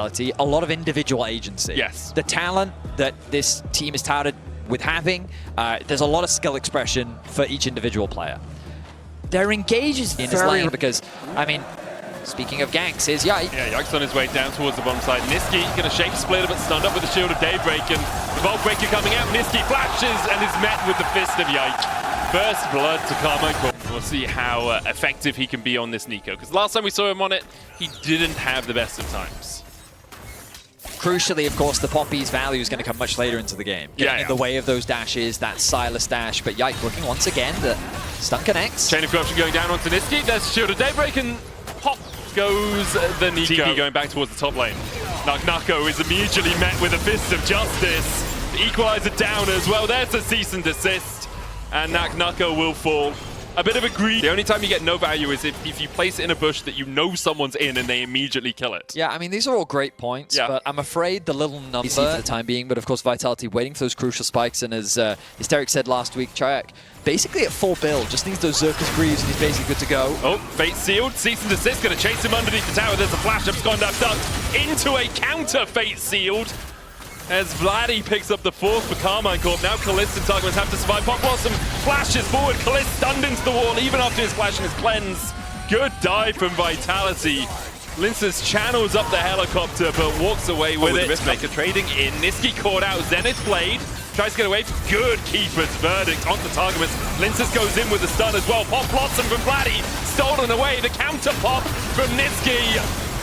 A lot of individual agency. Yes. The talent that this team is touted with having, there's a lot of skill expression for each individual player. Their engage is in his lane because, I mean, speaking of ganks, here's Yike. Yeah, Yike's on his way down towards the bottom side. Niski going to shape splitter, but stunned up with the Shield of Daybreak, and the Vault Breaker coming out. Niski flashes and is met with the Fist of Yike. First blood to Karmine Corp. We'll see how effective he can be on this Nico, because last time we saw him on it, he didn't have the best of times. Crucially, of course, the Poppy's value is going to come much later into the game. Getting in the way of those dashes, that Silas dash, but Yike looking once again, the stun connects. Chain of Corruption going down onto Niski. There's Shield of Daybreak, and pop goes the Nico. TP going back towards the top lane. Nako is immediately met with a Fist of Justice. The Equalizer down as well. There's a cease and desist, and Nako will fall. A bit of a greed. The only time you get no value is if you place it in a bush that you know someone's in and they immediately kill it. Yeah, I mean, these are all great points, but I'm afraid the little number for the time being, but of course Vitality waiting for those crucial spikes, and as Hysteric said last week, Chayak basically at full build, just needs those Zerkus Greaves and he's basically good to go. Oh, Fate sealed, cease and desist, gonna chase him underneath the tower. There's a flash up, Skondak ducked into a counter Fate sealed. As Vladdy picks up the fourth for Karmine Corp. Now Kalist and Targums have to survive. Pop Blossom flashes forward. Kalist stunned into the wall even after his flash and his cleanse. Good dive from Vitality. Linces channels up the helicopter but walks away with it. Riftmaker trading in. Niski caught out. Zenith Blade tries to get away. Good Keeper's Verdict onto Targums. Linces goes in with the stun as well. Pop Blossom from Vladdy. Stolen away. The counter pop from Niski,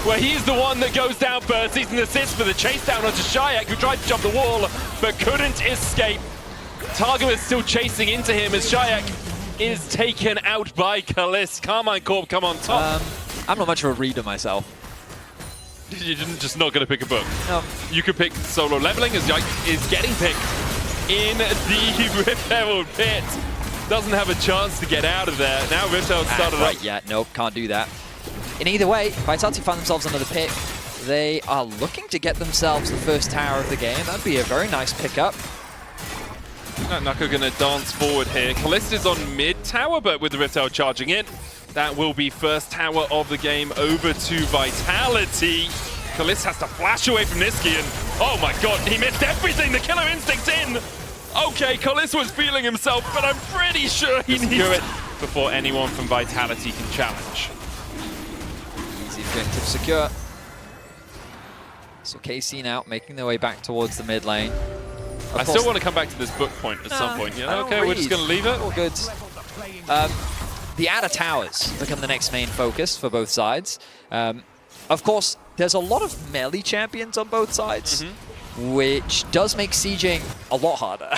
where he's the one that goes down first. He's an assist for the chase down onto Shayak, who tried to jump the wall, but couldn't escape. Targum is still chasing into him as Shayak is taken out by Kalist. Karmine Corp come on top. I'm not much of a reader myself. You're just not going to pick a book. No. You could pick solo leveling as Yike is getting picked in the Rift Herald pit. Doesn't have a chance to get out of there. Now Rift Herald started up. Yeah, nope, can't do that. In either way, Vitality find themselves under the pick. They are looking to get themselves the first tower of the game. That'd be a very nice pickup. Nako gonna dance forward here. Kalist is on mid tower, but with the Rift Tower charging in, that will be first tower of the game over to Vitality. Kalist has to flash away from Niski, and oh my god, he missed everything! The killer instinct's in! Okay, Kalist was feeling himself, but I'm pretty sure he needs to do it before anyone from Vitality can challenge. Objective secure. So KC now making their way back towards the mid lane. I still want to come back to this book point at some point. You know? Okay, we're just going to leave it. All good. The outer towers become the next main focus for both sides. Of course, there's a lot of melee champions on both sides, which does make sieging a lot harder.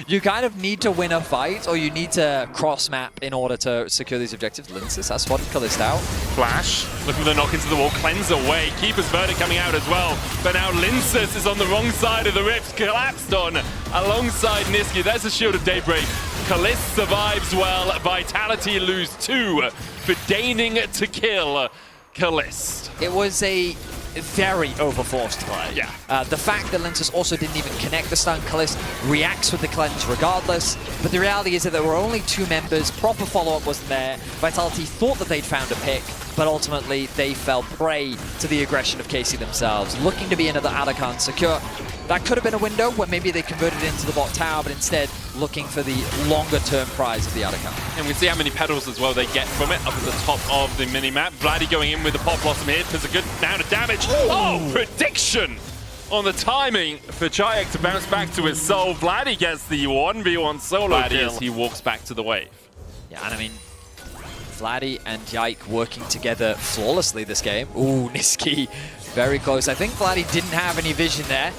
You kind of need to win a fight, or you need to cross-map in order to secure these objectives. Linces has spotted Kalist out. Flash, looking for the knock into the wall, cleanse away. Keeper's Verdict coming out as well. But now Linces is on the wrong side of the rift, collapsed on alongside Niski. There's a Shield of Daybreak. Kalist survives well. Vitality lose 2 for deigning to kill Kalist. It was a very overforced play. Yeah. The fact that Linces also didn't even connect the stun, Kalist reacts with the cleanse regardless, but the reality is that there were only 2 members, proper follow-up wasn't there. Vitality thought that they'd found a pick, but ultimately they fell prey to the aggression of KC themselves, looking to be another Adakan secure. That could have been a window where maybe they converted into the bot tower, but instead looking for the longer-term prize of the Adakan. And we see how many petals as well they get from it up at the top of the mini-map. Vladdy going in with the Pop Blossom here. There's a good amount of damage. Oh, prediction on the timing for Chayak to bounce back to his soul. Vladdy gets the 1v1 solo kill as he walks back to the wave. Yeah, and I mean, Vladdy and Yike working together flawlessly this game. Ooh, Niski, very close. I think Vladdy didn't have any vision there.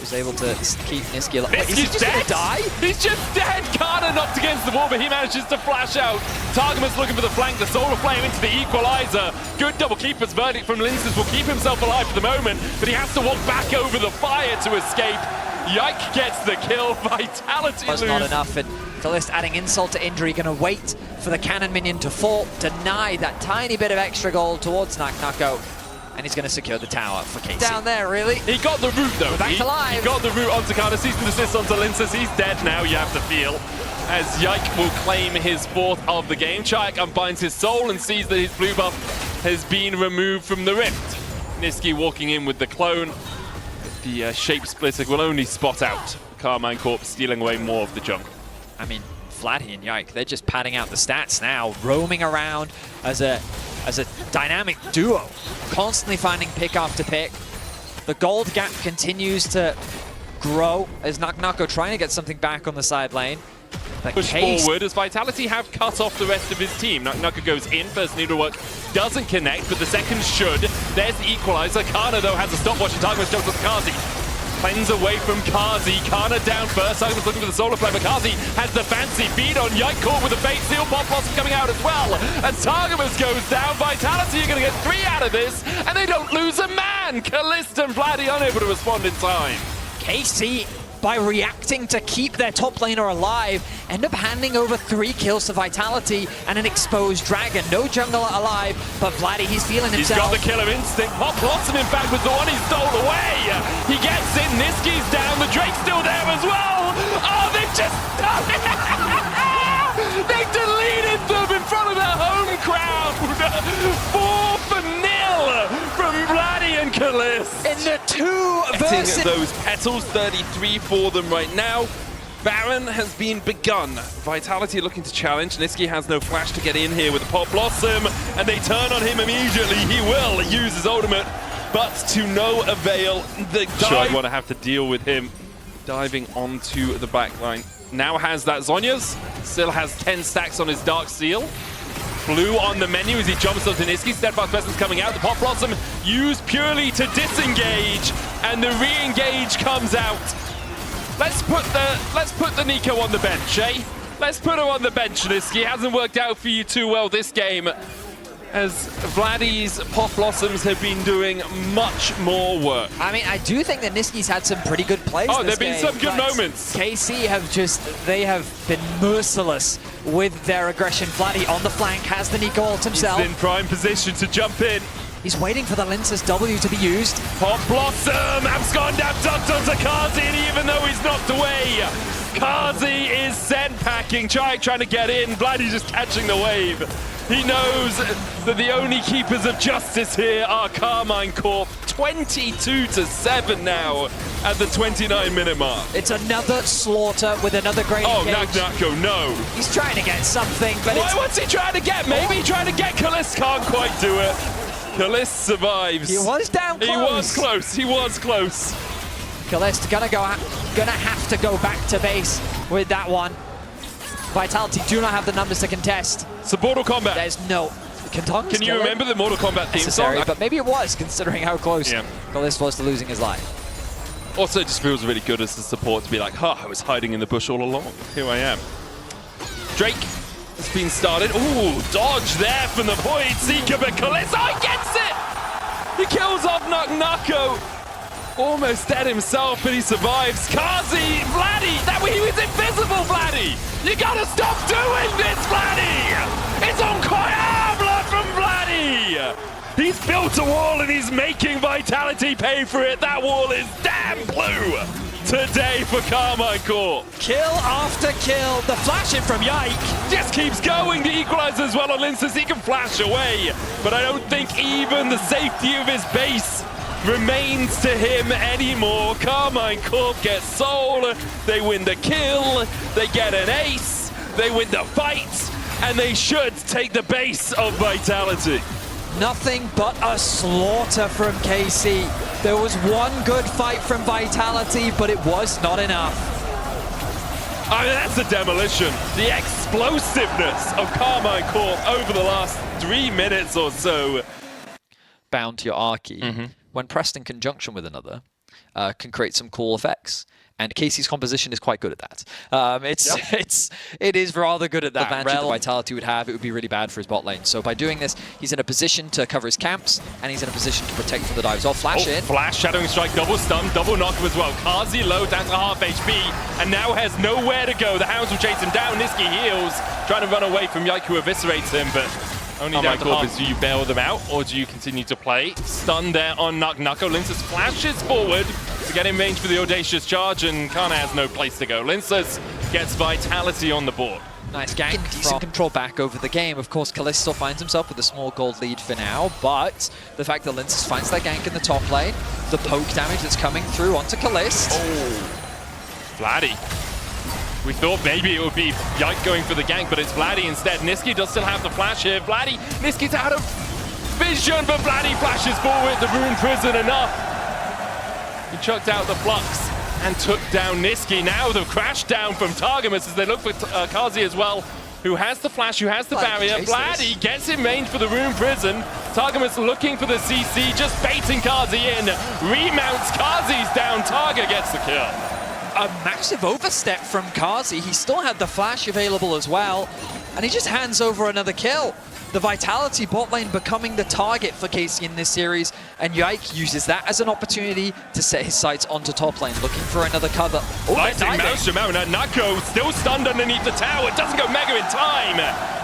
Was able to keep Niski alive. Is he just gonna die? He's just dead! Kana knocked against the wall, but he manages to flash out. Targumus looking for the flank, the Solar Flame into the Equalizer. Good double Keeper's Verdict from Linces will keep himself alive for the moment, but he has to walk back over the fire to escape. Yike gets the kill, Vitality lose. Not enough, and Kalist adding insult to injury, gonna wait for the cannon minion to fall, deny that tiny bit of extra gold towards Nako. And he's going to secure the tower for KC. Down there, really. He got the root, though. We're back alive. He got the root onto Kana. Cease and desist onto Linces. He's dead now, you have to feel. As Yike will claim his 4th of the game. Chayak unbinds his soul and sees that his blue buff has been removed from the rift. Niski walking in with the clone. The shape splitter will only spot out Karmine Corp stealing away more of the junk. I mean, Vladdy and Yike, they're just padding out the stats now, roaming around as a dynamic duo, constantly finding pick after pick. The gold gap continues to grow as Naknako trying to get something back on the side lane. But Push forward as Vitality have cut off the rest of his team. Naknako goes in, first needlework doesn't connect, but the second should. There's the equalizer. Kana, though, has a stopwatch and Targus jumps with Kazi. Cleanse away from Kazi. Kana down first. Targus looking for the solar flame, but Kazi has the fancy beat on Yike Corp with a bait seal. Pop Blossom coming out as well. And Targus goes down. Vitality are going to get 3 out of this, and they don't lose a man. Kalista and Vladdy unable to respond in time. KC, by reacting to keep their top laner alive, end up handing over 3 kills to Vitality and an exposed dragon. No jungler alive, but Vladdy, he's feeling himself. He's got the killer instinct. Pop Blossom, in fact, was the one he stole away. He gets in, Niski's down, the Drake's still there as well. Oh, they've just done it! They've deleted them in front of their home crowd. 4-0 from Vladdy and Kalista. In the 2 versus... Those petals, 33 for them right now. Baron has been begun. Vitality looking to challenge. Niski has no flash to get in here with the Pop Blossom, and they turn on him immediately. He will use his ultimate, but to no avail. The dive want to have to deal with him diving onto the backline. Now has that Zhonya's, still has 10 stacks on his Dark Seal. Blue on the menu as he jumps up to Niski. Steadfast Presence coming out. The Pop Blossom used purely to disengage, and the re-engage comes out. Let's put the Nico on the bench, eh? Let's put him on the bench, Niski. Hasn't worked out for you too well this game, as Vladdy's Pop Blossoms have been doing much more work. I mean, I do think that Niski's had some pretty good plays. Oh, there have been some good moments. KC they have been merciless with their aggression. Vladdy on the flank has the Nico ult himself. He's in prime position to jump in. He's waiting for the Lince's W to be used. Pop Blossom, abscond abduct onto Kazi, and even though he's knocked away, Kazi is sent packing, trying to get in. Vladdy's just catching the wave. He knows that the only keepers of justice here are Karmine Corp. 22-7 now at the 29-minute mark. It's another slaughter with another great engage. Naknako, no. He's trying to get something, but what's he trying to get? Maybe trying to get Kalista, can't quite do it. Kalista survives. He was down close. He was close. He was close. Kalista gonna have to go back to base with that one. Vitality do not have the numbers to contest. It's a Mortal Kombat. There's no... Can you remember the Mortal Kombat theme song? But maybe it was, considering how close Kalista was to losing his life. Also, it just feels really good as the support to be like, I was hiding in the bush all along. Here I am. Drake has been started. Ooh, dodge there from the Void Seeker, but Kalista, he gets it! He kills off Naknako. Almost dead himself, but he survives. Kazi, Vladdy, he was invisible, Vladdy! You gotta stop doing this, Vladdy! It's incroyable from Vladdy! He's built a wall and he's making Vitality pay for it. That wall is damn blue today for Karmine Corp. Kill after kill. The flash in from Yike just keeps going. The equalizer as well on Linces. He can flash away, but I don't think even the safety of his base remains to him anymore. Karmine Corp gets soul, they win the kill, they get an ace, they win the fight, and they should take the base of Vitality. Nothing but a slaughter from KC. There was one good fight from Vitality, but it was not enough. I mean, that's a demolition. The explosiveness of Karmine Corp over the last 3 minutes or so. Bound to your R key, when pressed in conjunction with another, can create some cool effects. And Casey's composition is quite good at that. It is rather good at that. The advantage that Vitality would have, it would be really bad for his bot lane. So by doing this, he's in a position to cover his camps, and he's in a position to protect from the dives. I'll flash in. Flash, Shadowing Strike, double stun, double knock him as well. Kazi low down to half HP, and now has nowhere to go. The Hounds will chase him down. Niski heals, trying to run away from Yike, who eviscerates him, but only down to half. Do you bail them out, or do you continue to play? Stun there on Naknako. Linces flashes forward to get in range for the audacious charge, and Kana has no place to go. Linces gets Vitality on the board. Nice gank. Decent control back over the game. Of course, Kalist still finds himself with a small gold lead for now, but the fact that Linces finds that gank in the top lane, the poke damage that's coming through onto Kalist. Oh, Vladdy. We thought maybe it would be Yike going for the gank, but it's Vladdy instead. Niski does still have the flash here. Vladdy, Niski's out of vision, but Vladdy flashes forward. The Rune Prison enough. He chucked out the Flux and took down Niski. Now the crash down from Targamas as they look for Kazi as well, who has the flash, who has the barrier. Vladdy gets in range for the Rune Prison. Targamas looking for the CC, just baiting Kazi in. Remounts, Kazi's down, Targa gets the kill. A massive overstep from Kazi. He still had the flash available as well, and he just hands over another kill. The Vitality bot lane becoming the target for KC in this series, and Yike uses that as an opportunity to set his sights onto top lane, looking for another cover. Oh, Maelstrom out, Nako still stunned underneath the tower. It doesn't go mega in time.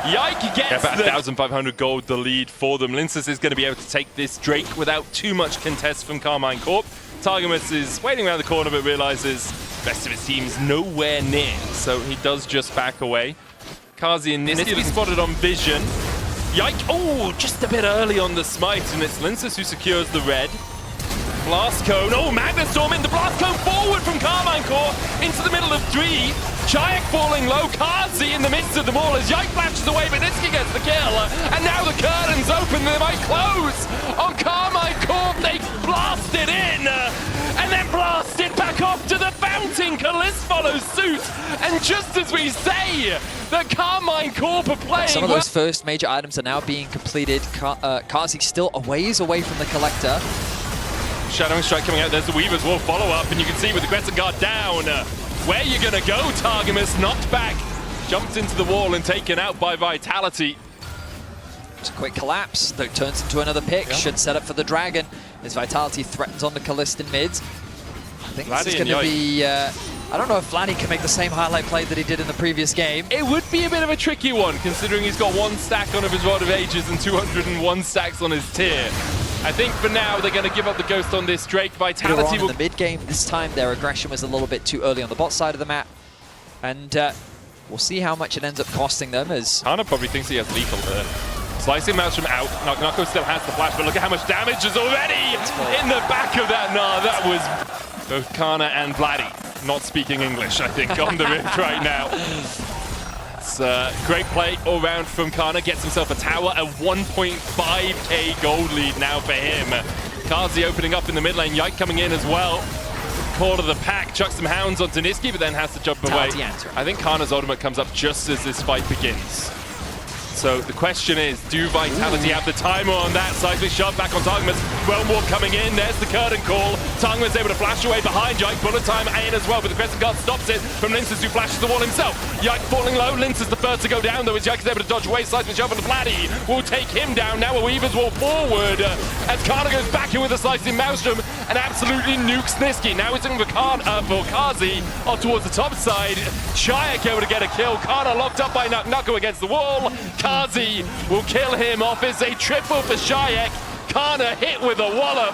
Yike gets about 1,500 gold, the lead for them. Linces is going to be able to take this Drake without too much contest from Karmine Corp. Targamas is waiting around the corner but realizes the rest of his team's nowhere near, so he does just back away. Kazi and Niski spotted on vision. Yike, oh, just a bit early on the smite, and it's Linces who secures the red. Blast Cone, oh, Magnus Storm in the Blast Cone forward from Karmine Corp into the middle of 3. Chayak falling low, Kazi in the midst of them all as Yike flashes away, but Niski gets the kill. And now the curtain's open, they might close on Karmine Corp. They blasted in, and then blasted back off to the fountain. Kalist follows suit, and just as we say, the Karmine Corp are playing. Some of those first major items are now being completed. Kazi still a ways away from the Collector. Shadowing Strike coming out, there's the Weaver's Wall follow-up, and you can see with the Crescent Guard down, where you gonna go, Targamas, knocked back, jumped into the wall and taken out by Vitality. It's a quick collapse, that turns into another pick, should set up for the Dragon, as Vitality threatens on the Kalist in mids. I think this is gonna be, I don't know if Vladdy can make the same highlight play that he did in the previous game. It would be a bit of a tricky one, considering he's got 1 stack on his Rod of Ages and 201 stacks on his tier. I think for now they're going to give up the Ghost on this Drake. Vitality will... in the mid game this time, their aggression was a little bit too early on the bot side of the map. And we'll see how much it ends up costing them as... Kana probably thinks he has lethal there. Slicing Maelstrom out. Nako still has the flash, but look at how much damage is already in the back of that. Nah, that was both Kana and Vladdy not speaking English, I think, on the rift right now. It's a great play all round from Kana. Gets himself a tower, a 1.5k gold lead now for him. Kazi opening up in the mid lane. Yike coming in as well. Call of the pack, chucks some hounds onto Niski, but then has to jump away. I think Kana's ultimate comes up just as this fight begins. So the question is, do Vitality have the timer on that? Seismic shove back on Targamas. Realm Warp coming in. There's the curtain call. Targamas able to flash away behind Yike. Bullet time in as well, but the Crescent Guard stops it from Linces, who flashes the wall himself. Yike falling low. Linces the first to go down, though, as Yike is able to dodge away. Seismic shove on the Vladdy will take him down. Now a Weaver's Wall forward as Kana goes back in with a slicing Maelstrom and absolutely nukes Niski. Now it's in for Kazi towards the top side. Chayak able to get a kill. Kana locked up by Nako against the wall. Kazi will kill him off. It's a triple for Chayak. Kana hit with a wallop.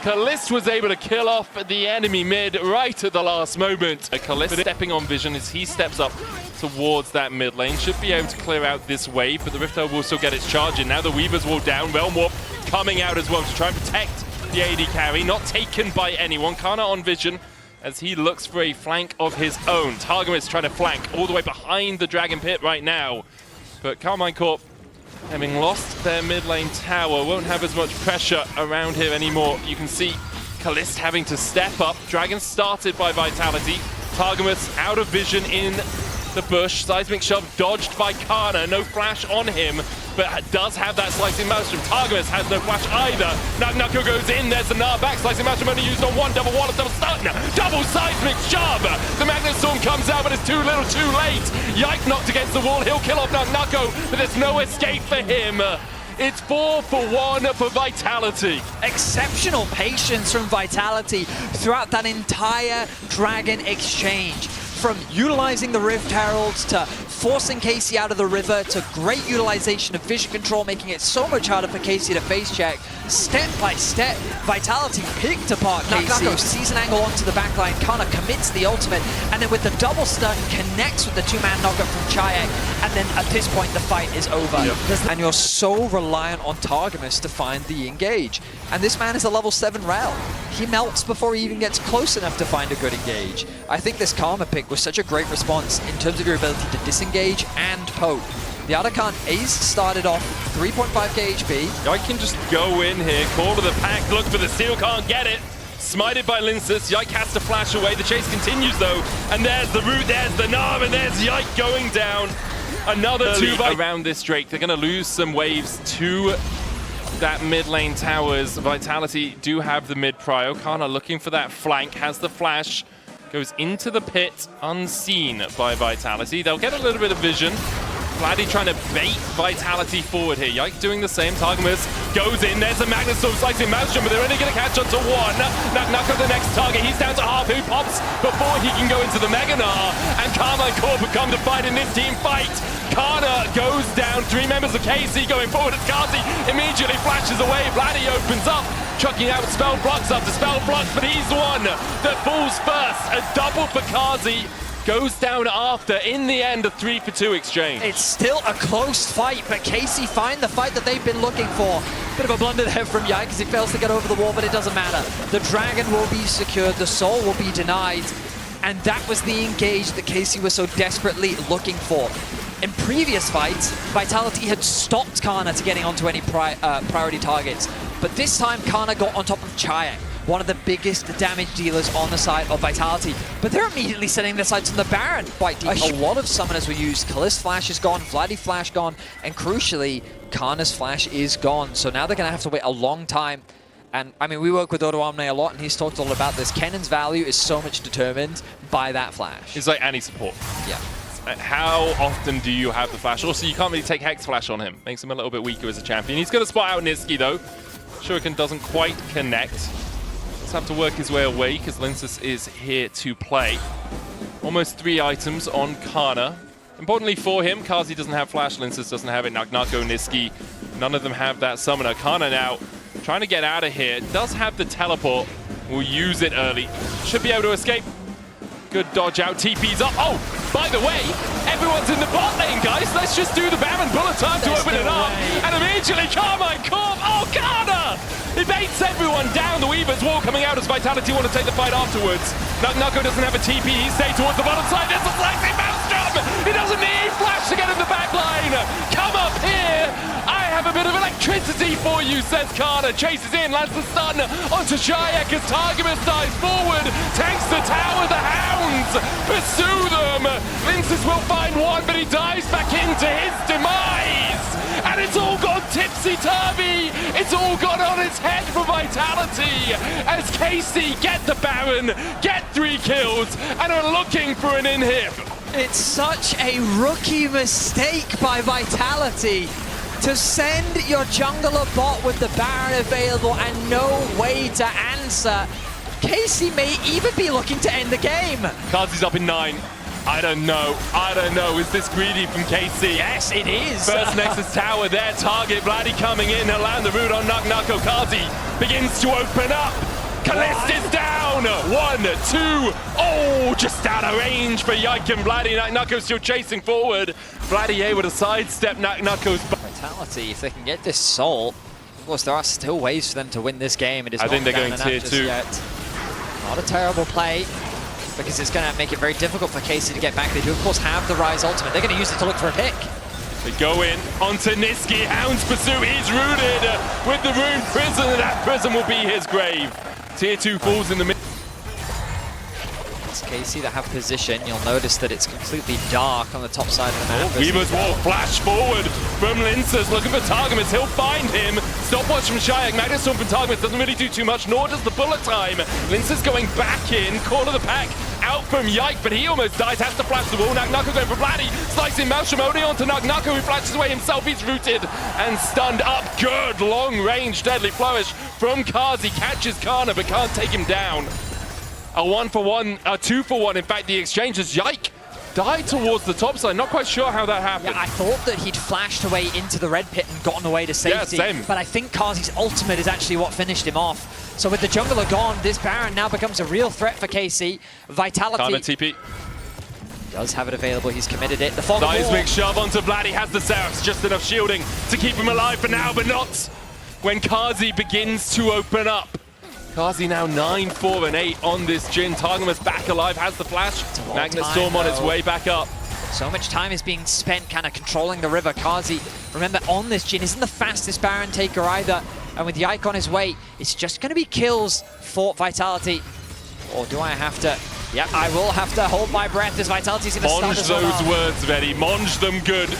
Kalist was able to kill off the enemy mid right at the last moment. Kalist stepping on vision as he steps up towards that mid lane. Should be able to clear out this wave, but the Rift Herald will still get its charge in. Now the Weaver's Wall down. Realm Warp coming out as well to try and protect the AD carry. Not taken by anyone. Kana on vision as he looks for a flank of his own. Targamas trying to flank all the way behind the Dragon Pit right now. But Karmine Corp, having lost their mid lane tower, won't have as much pressure around here anymore. You can see Kalist having to step up. Dragon started by Vitality. Targamas out of vision in the bush. Seismic shove dodged by Kana. No flash on him, but does have that slicing Maelstrom. Targamas has no flash either. Nako goes in. There's the Gnar back. Slicing Maelstrom only used on one. Double wall, double stun. Double seismic shove. The Magnus Storm comes out, but it's too little, too late. Yike knocked against the wall. He'll kill off Nako, but there's no escape for him. It's 4 for 1 for Vitality. Exceptional patience from Vitality throughout that entire Dragon exchange. From utilizing the Rift Heralds to forcing KC out of the river to great utilization of vision control, making it so much harder for KC to face check. Step by step, Vitality picked apart KC, sees an angle onto the backline, Kana commits the ultimate, and then with the double stun, connects with the two-man knockup from Chayek, and then at this point the fight is over. And you're so reliant on Targamas to find the engage. And this man is a level 7 Rel. He melts before he even gets close enough to find a good engage. I think this Karma pick was such a great response in terms of your ability to disengage and poke. The Arakan Ace started off 3.5k HP. Yike can just go in here, call to the pack, look for the steal, can't get it. Smited by Linces, Yike has to flash away. The chase continues though, and there's the root, there's the Narv, and there's Yike going down. Another two around this Drake. They're gonna lose some waves to that mid lane towers. Vitality do have the mid prio. Kana looking for that flank, has the flash, goes into the pit unseen by Vitality. They'll get a little bit of vision. Vladdy trying to bait Vitality forward here. Yike doing the same. Targamas goes in. There's a Magnus Storm slicing Maelstrom, but they're only going to catch on to one. Knock the next target. He's down to half. Who pops before he can go into the Meganar? And Karmine Corp have come to fight in this team fight. Kana goes down. 3 members of KC going forward as Kazi immediately flashes away. Vladdy opens up, chucking out spell blocks after spell blocks, but he's the one that falls first. A double for Kazi. Goes down after, in the end, a 3-for-2 exchange. It's still a close fight, but KC find the fight that they've been looking for. Bit of a blunder there from Yike as he fails to get over the wall, but it doesn't matter. The dragon will be secured, the soul will be denied, and that was the engage that KC was so desperately looking for. In previous fights, Vitality had stopped Kana to getting onto any priority targets, but this time Kana got on top of Chayek, one of the biggest damage dealers on the side of Vitality. But they're immediately setting their sights on the Baron. Quite deep. A lot of summoners were used. Kalist Flash is gone, Vladdy Flash gone, and crucially, Kana's Flash is gone. So now they're going to have to wait a long time. And I mean, we work with Odo Omne a lot, and he's talked all about this. Kennen's value is so much determined by that Flash. It's like any support. Yeah. How often do you have the Flash? Also, you can't really take Hex Flash on him. Makes him a little bit weaker as a champion. He's going to spot out Niski, though. Shuriken doesn't quite connect. Have to work his way away because Linces is here to play. Almost 3 items on Kana. Importantly for him, Kazi doesn't have Flash, Linces doesn't have it, Nagnako, Niski, none of them have that summoner. Kana now trying to get out of here, does have the teleport, will use it early. Should be able to escape. Good dodge out, TP's up. Oh, by the way, everyone's in the bot lane, guys. Let's just do the Baron bullet time to open it up. And immediately Karmine Corp, oh, Kana! He baits everyone down. The Weaver's wall coming out as Vitality want to take the fight afterwards. Nagnako doesn't have a TP. He stays towards the bottom side. There's a slicing Maelstrom. He doesn't need Flash to get in the back line. Come up here. I have a bit of electricity for you, says Kana. Chases in, lands the stun onto Chayek as Targamas dives forward. Tanks the tower. The Hounds pursue them. Linces will find one, but he dives back into his demise. And it's all gone tipsy-turvy. It's all gone on its head for Vitality as KC get the Baron, get 3 kills, and are looking for an inhib. It's such a rookie mistake by Vitality to send your jungler bot with the Baron available and no way to answer. KC may even be looking to end the game. Kazi's up in 9. I don't know. Is this greedy from KC? Yes, it is. First Nexus Tower, their target. Vladdy coming in. He'll land the root on Nagnako. Kazi begins to open up. Kalist is down. 1, 2. Oh, just out of range for Yike and Vladdy. Nagnako still chasing forward. Vladdy able to sidestep Nagnako's. Vitality, if they can get this soul, of course, there are still ways for them to win this game. It is I think they're going tier 2. Yet. Not a terrible play, because it's going to make it very difficult for KC to get back. They do, of course, have the Rise ultimate. They're going to use it to look for a pick. They go in onto Niski. Hounds pursue. He's rooted with the rune prison, and that prison will be his grave. Tier 2 falls in the middle. It's KC that have position. You'll notice that it's completely dark on the top side of the map. Weaver's wall flash forward from Linces, looking for Targamas. He'll find him. Stopwatch from Chayek. Magnus Storm from Targamas doesn't really do too much, nor does the bullet time. Linces going back in, corner of the pack. Out from Yike, but he almost dies, has to flash the wall. Nagnako going for Vladdy, slicing Maelstrom only onto Nagnako, who flashes away himself. He's rooted and stunned up. Good long-range deadly flourish from Kazi. Catches Kana, but can't take him down. A 1-for-1, a 2-for-1, in fact, the exchange is Yike died towards the top side. Not quite sure how that happened. Yeah, I thought that he'd flashed away into the red pit and gotten away to safety. Yeah, same. But I think Kazi's ultimate is actually what finished him off. So with the jungler gone, this Baron now becomes a real threat for KC. Vitality Karna TP. does have it available. He's committed it. The fog of war. Seismic shove onto Vlad. He has the Seraph. Just enough shielding to keep him alive for now, but not when Kazi begins to open up. Kazi now 9, 4, and 8 on this Jhin. Targamas back alive, has the flash. Magnet Storm on its way back up. So much time is being spent kind of controlling the river. Kazi, remember, on this Jhin isn't the fastest Baron taker either. And with Yike on his way, it's just going to be kills for Vitality. Or do I have to? Yep, I will have to hold my breath as Vitality's going to start Monge those words, Vedi. Monge them good.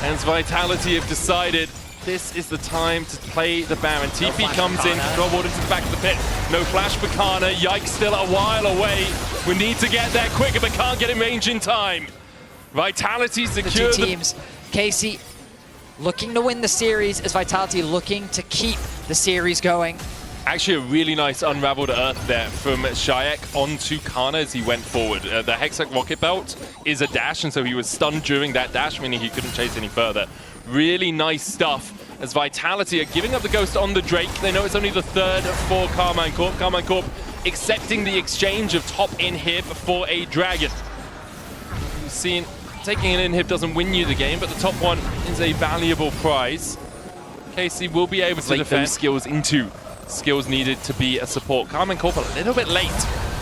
And Vitality have decided this is the time to play the Baron. TP comes in, throw water to the back of the pit. No flash for Karna. Yike still a while away. We need to get there quicker, but can't get in range in time. Vitality secure the two teams. KC looking to win the series as Vitality looking to keep the series going. Actually, a really nice unraveled earth there from Shayak onto Karna as he went forward. The Hexac Rocket Belt is a dash, and so he was stunned during that dash, meaning he couldn't chase any further. Really nice stuff as Vitality are giving up the Ghost on the Drake. They know it's only the third for Karmine Corp. Karmine Corp accepting the exchange of top inhib for a Dragon. You've seen taking an inhib doesn't win you the game, but the top one is a valuable prize. KC will be able to defend those skills into skills needed to be a support. Karmine Corp a little bit late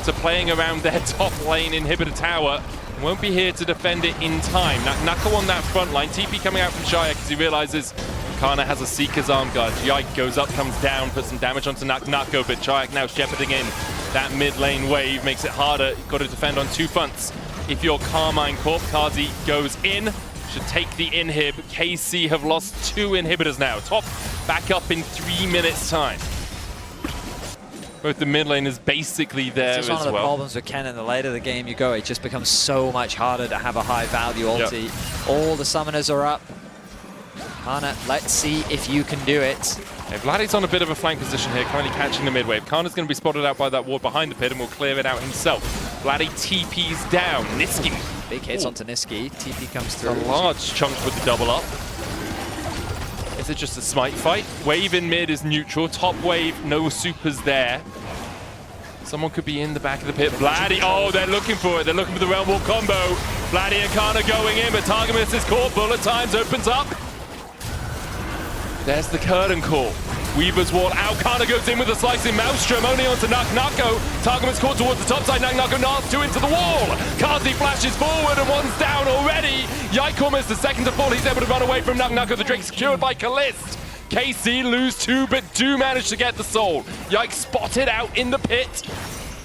to playing around their top lane inhibitor tower. Won't be here to defend it in time. Knuckle on that front line. TP coming out from Shayak as he realizes Karna has a Seeker's Arm Guard. Yike goes up, comes down, puts some damage onto Knuckle, but Shayak now shepherding in that mid lane wave. Makes it harder. You've got to defend on two fronts. If you're Karmine Corp, Kazi goes in. Should take the inhib. KC have lost 2 inhibitors now. Top back up in 3 minutes time. Both the mid lane is basically there as well. One of the problems with Kennen, the later the game you go, it just becomes so much harder to have a high value ulti. Yep. All the summoners are up. Karna, let's see if you can do it. Okay, Vladdy's on a bit of a flank position here, currently catching the mid wave. Karna's going to be spotted out by that ward behind the pit and will clear it out himself. Vladdy TP's down. Niski. Big hits onto Niski. TP comes through. A large chunk with the double up. Is it just a smite fight? Wave in mid is neutral. Top wave, no supers there. Someone could be in the back of the pit. Vladdy, oh, they're looking for it. They're looking for the Realm Walk combo. Vladdy and Karna going in, but Targamas is caught. Bullet Times opens up. There's the curtain call. Weaver's wall out. Karna goes in with a slicing Maelstrom, only onto Nako. Targamas caught towards the top side. Nako knocks 2 into the wall. Kazi flashes forward and one's down already. Yike almost the second to fall. He's able to run away from Nako. The Drake secured by Kalist. KC lose 2, but do manage to get the soul. Yike spotted out in the pit.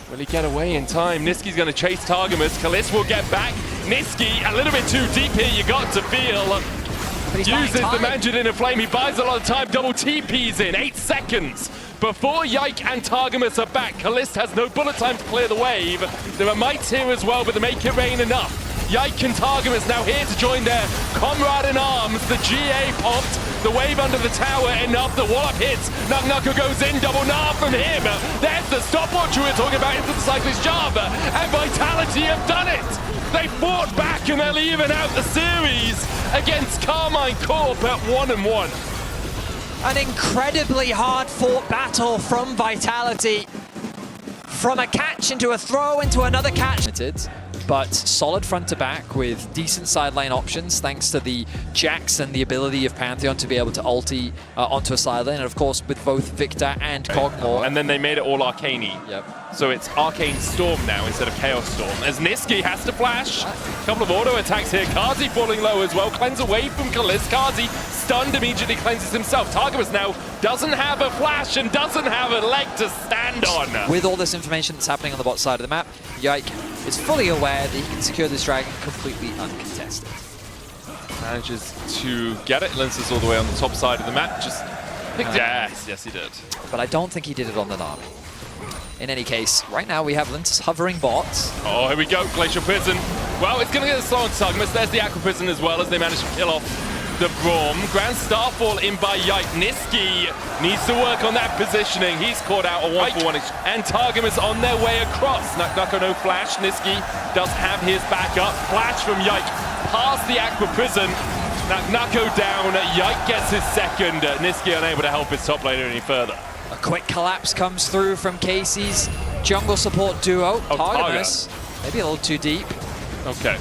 Will he get away in time? Niski's going to chase Targamas. Kalist will get back. Niski a little bit too deep here, you got to feel. Uses the Mandarin in a flame. He buys a lot of time. Double TP's in. 8 seconds before Yike and Targamas are back. Kalist has no bullet time to clear the wave. There are mites here as well, but they make it rain enough. Yike and Targamas now here to join their comrade in arms. The GA popped. The wave under the tower enough. The wall-up hits. Nako goes in. Double Gnar from him. There's the stopwatch we were talking about into the cyclist job. And Vitality have done it. They fought back and they'll even out the series against Karmine Corp at 1-1. An incredibly hard-fought battle from Vitality. From a catch into a throw into another catch. But solid front to back with decent side lane options thanks to the Jax and the ability of Pantheon to be able to ulti onto a side lane. And of course with both Victor and Cogmore. And then they made it all Arcane-y. Yep. So it's Arcane Storm now instead of Chaos Storm. As Niski has to flash. A couple of auto attacks here. Kazi falling low as well. Cleanse away from Kalist. Kazi stunned, immediately cleanses himself. Targamas now doesn't have a flash and doesn't have a leg to stand on. With all this information that's happening on the bot side of the map, Yike is fully aware that he can secure this dragon completely uncontested. Manages to get it. Linces all the way on the top side of the map. Just yes, he did. But I don't think he did it on the Nami. In any case, right now we have Lintus hovering bots. Oh, here we go. Glacial Prison. Well, it's going to get a slow on Targamas. There's the Aqua Prison as well as they manage to kill off the Braum. Grand Starfall in by Yike. Niski needs to work on that positioning. He's caught out a 1-for-1. And Targum is on their way across. Naknako no flash. Niski does have his backup. Flash from Yike past the Aqua Prison. Naknako down. Yike gets his second. Niski unable to help his top laner any further. A quick collapse comes through from Casey's jungle support duo. Targamas, maybe a little too deep. Okay.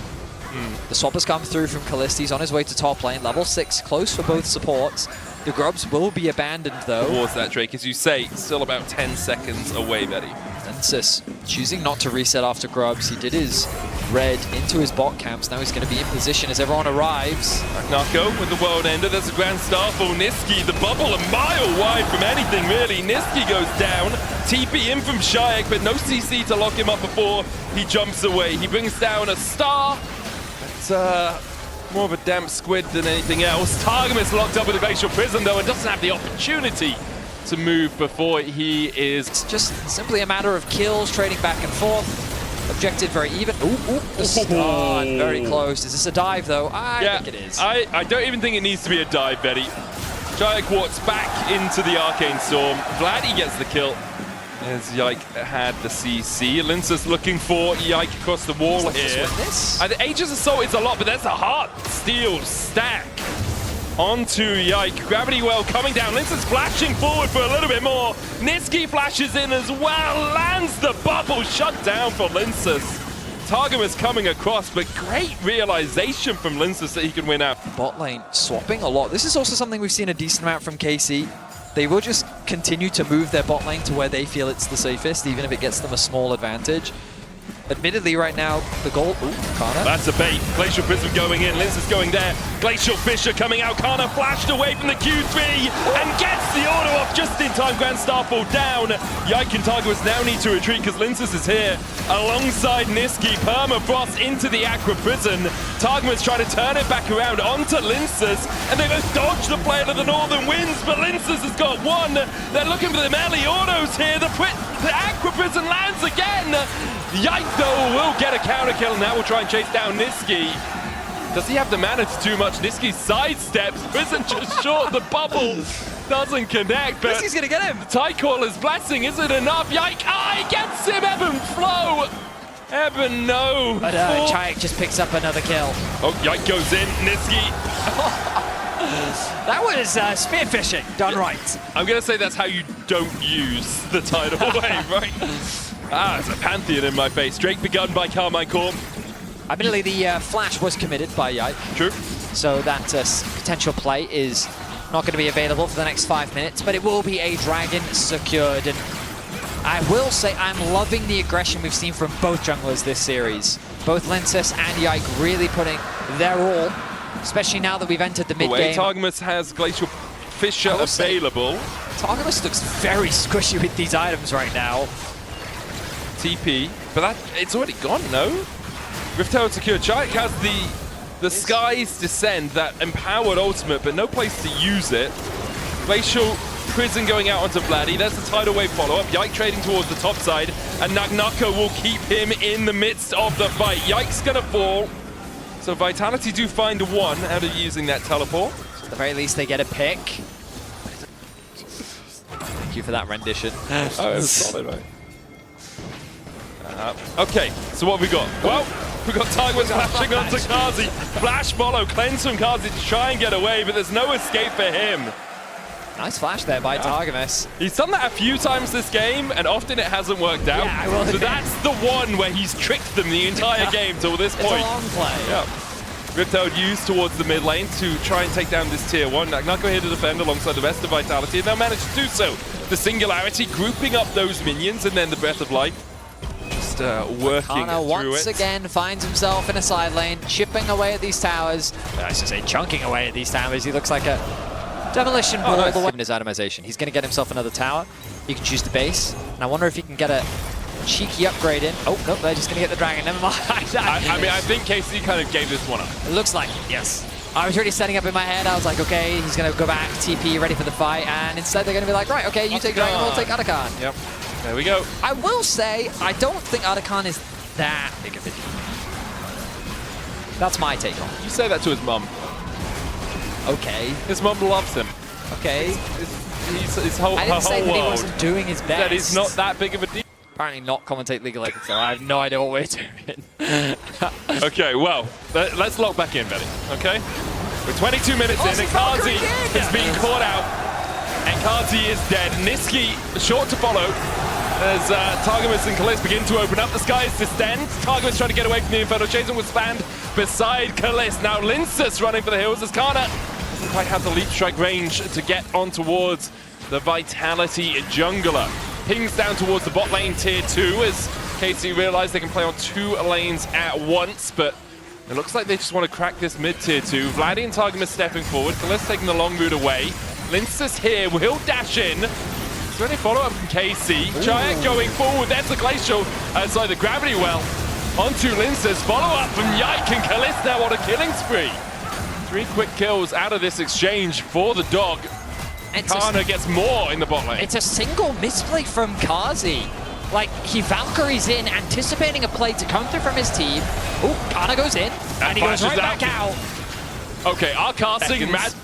The swap has come through from Kalista. He's on his way to top lane. Level 6, close for both supports. The Grubs will be abandoned, though. Towards that, Drake, as you say, still about 10 seconds away, Betty. Census choosing not to reset after Grubs. He did his red into his bot camps. Now he's going to be in position as everyone arrives. Naknako with the World Ender. There's a Grand Starfall. Niski, the bubble a mile wide from anything, really. Niski goes down. TP in from Shayak, but no CC to lock him up before he jumps away. He brings down a star. More of a damp squid than anything else. Targum is locked up with a Glacial Prison, though, and doesn't have the opportunity to move before he is... It's just simply a matter of kills, trading back and forth. Objective very even. The stun, very close. Is this a dive, though? I think it is. I don't even think it needs to be a dive, Betty. Shayak walks back into the Arcane Storm. Vladdy gets the kill. As Yike had the CC. Lince's looking for Yike across the wall here. Aegis Assault is a lot, but there's a Heart Steel stack onto Yike. Gravity Well coming down. Lince's flashing forward for a little bit more. Niski flashes in as well. Lands the bubble. Shut down for Lince's. Targum is coming across, but great realization from Lince's that he can win out. Bot lane swapping a lot. This is also something we've seen a decent amount from KC. They will just continue to move their bot lane to where they feel it's the safest, even if it gets them a small advantage. Admittedly, right now, the goal... Ooh, Kana. That's a bait. Glacial Prism going in. Lince is going there. Glacial Fisher coming out. Kana flashed away from the Q3 and gets the auto off just in time. Grand Starfall down. Yike and Targus now need to retreat because Lince's is here alongside Niski. Permafrost into the Aqua Prison. Targum's trying to turn it back around onto Lince's, and they both dodge the player of the Northern Winds, but Lince's has got one. They're looking for the melee autos here. The Aqua Prison lands again. Yike, though, will get a counter kill, and now will try and chase down Niski. Does he have the mana to do much? Niski sidesteps. Prison just short. The bubble doesn't connect, but Niski's gonna get him. Tidecaller's blessing isn't enough. Yike, he gets him. Eben Flow. Eben, no. But Chayek just picks up another kill. Oh, Yike goes in. Niski. That was spearfishing done right. I'm going to say that's how you don't use the tidal wave, right? It's a Pantheon in my face. Drake begun by Karmine Corp. Admittedly, the flash was committed by Yike. True. So that potential play is not going to be available for the next 5 minutes, but it will be a dragon secured. And I will say I'm loving the aggression we've seen from both junglers this series. Both Linces and Yike really putting their all, especially now that we've entered the mid-game. Targamas has Glacial Fisher available. Targamas looks very squishy with these items right now. TP, but it's already gone, no? Rift Herald secured. Chayek has the Skies Descend, that empowered ultimate, but no place to use it. Glacial Prison going out onto Vladdy. There's the tidal wave follow-up. Yike trading towards the top side, and Naknako will keep him in the midst of the fight. Yike's gonna fall. So Vitality do find one out of using that teleport. At the very least, they get a pick. Thank you for that rendition. It was solid, right? Okay, so what have we got? Well, we've got Targus flashing onto Kazi. Flash follow, cleanse from Kazi to try and get away, but there's no escape for him. Nice flash there by Targamas. He's done that a few times this game, and often it hasn't worked out. Yeah, so that's the one where he's tricked them the entire game till this point. It's a long play. Yeah. Riptail used towards the mid lane to try and take down this tier 1. Naknako here to defend alongside the rest of Vitality, and they'll manage to do so. The Singularity grouping up those minions, and then the Breath of Life. Just working Kana through once again finds himself in a side lane, chipping away at these towers. I should say chunking away at these towers. He looks like a demolition ball. Nice. In his atomization. He's going to get himself another tower. He can choose the base. And I wonder if he can get a cheeky upgrade in. Oh, no, they're just going to get the dragon. Never mind. I mean, I think KC kind of gave this one up. It looks like it, yes. I was already setting up in my head. I was like, okay, he's going to go back, TP, ready for the fight. And instead they're going to be like, right, okay, you take dragon, we'll take Atakan. Yep. There we go. I will say, I don't think Atakan is that big of a deal. That's my take on it. You say that to his mum. Okay. His mom loves him. Okay. His whole I didn't say that he world. wasn't doing his best. That he's not that big of a deal. Apparently not commentate League of Legends, so I have no idea what we're doing. Okay, well, let's lock back in, Betty, okay? We're 22 minutes in, and Kazi is being caught out, and Kazi is dead. Niski, short to follow, as Targamas and Kalist begin to open up. The sky is distend. Targamas trying to get away from the Inferno. Jason will stand beside Kalist. Now Linsus running for the hills as Kana doesn't quite have the leap strike range to get on towards the Vitality jungler. Pings down towards the bot lane tier 2 as KC realize they can play on 2 lanes at once, but it looks like they just want to crack this mid tier 2. Vladdy and Targamas stepping forward. Kalist taking the long route away. Linsus here will dash in. Is there any follow-up from KC? Chayak going forward. There's the glacial. Sorry, the gravity well. Onto Linsus. Follow-up from Yike and Kalist now on a killing spree. 3 quick kills out of this exchange for the dog. Kana gets more in the bot lane. It's a single misplay from Kazi. Like, he Valkyries in, anticipating a play to come through from his team. Oh, Kana goes in, and he goes right back out. Okay, our casting, Mad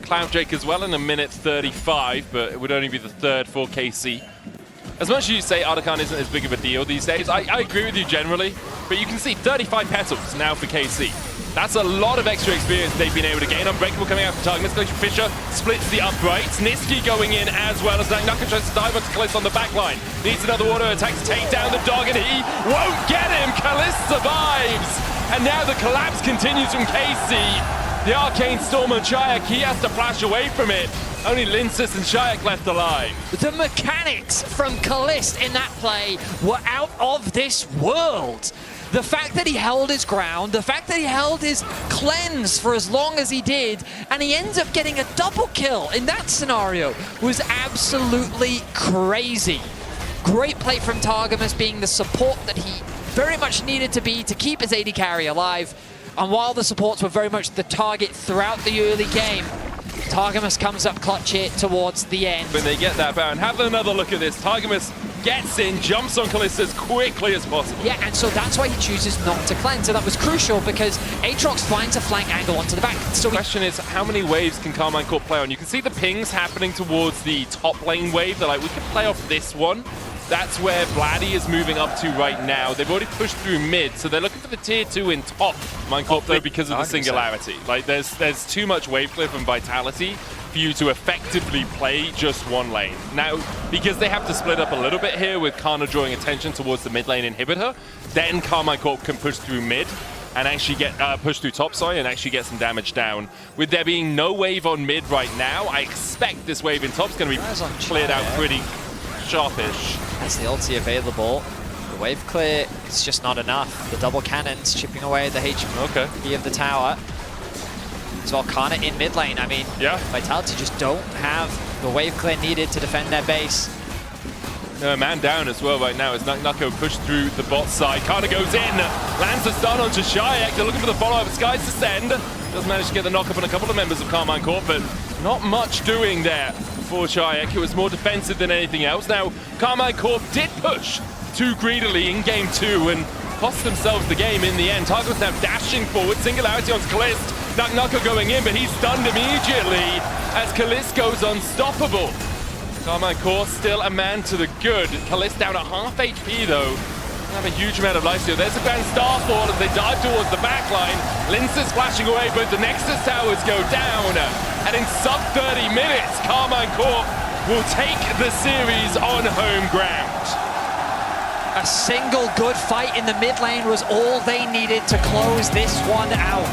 Cloud Jake as well in a minute 35, but it would only be the 3rd for KC. As much as you say Artican isn't as big of a deal these days, I agree with you generally, but you can see 35 petals now for KC. That's a lot of extra experience they've been able to gain. Unbreakable coming out from Targamas. Fisher splits the uprights. Niski going in as well as Naka tries to dive onto Kalist on the back line. Needs another auto attack to take down the dog, and he won't get him. Kalist survives. And now the collapse continues from KC. The Arcane Storm on Chayak, he has to flash away from it. Only Linsus and Chayak left alive. The mechanics from Kalist in that play were out of this world. The fact that he held his ground, the fact that he held his cleanse for as long as he did, and he ends up getting a double kill in that scenario was absolutely crazy. Great play from Targamas, being the support that he very much needed to be to keep his AD carry alive. And while the supports were very much the target throughout the early game, Targamas comes up clutch here towards the end. When they get that bound, have another look at this. Targamas gets in, jumps on Kalist as quickly as possible. Yeah, and so that's why he chooses not to cleanse. So that was crucial because Aatrox finds a flank angle onto the back. So the question is, how many waves can Karmine Corp play on? You can see the pings happening towards the top lane wave. They're like, we can play off this one. That's where Vladdy is moving up to right now. They've already pushed through mid, so they're looking for the tier 2 in top Karmine Corp though because of the singularity. Like there's too much wave clear from Vitality for you to effectively play just one lane. Now, because they have to split up a little bit here with Kana drawing attention towards the mid lane inhibitor, then Karmine Corp can push through mid and actually get push through top, and actually get some damage down. With there being no wave on mid right now, I expect this wave in top is going to be cleared out pretty sharpish. That's the ulti available. The wave clear is just not enough. The double cannons chipping away at the HP of the tower. As well, Kana in mid lane. I mean, Vitality just don't have the wave clear needed to defend their base. No, man down as well right now as Nuko pushed through the bot side. Kana goes in, lands a stun onto Chayak. They're looking for the follow-up. Skies descend. Does manage to get the knock up on a couple of members of Karmine Corp, but not much doing there for Chayak. It was more defensive than anything else. Now, Karmine Corp did push too greedily in game 2 and cost themselves the game in the end. Targamas now dashing forward. Singularity onto Kalist. Nuka going in, but he's stunned immediately as Kalist goes unstoppable. Karmine Corp still a man to the good. Kalist down at half HP though. Have a huge amount of life steal. There's a Grand Starfall as they dive towards the back line. Linsus flashing away, but the Nexus towers go down. And in sub 30 minutes, Karmine Corp will take the series on home ground. A single good fight in the mid lane was all they needed to close this one out.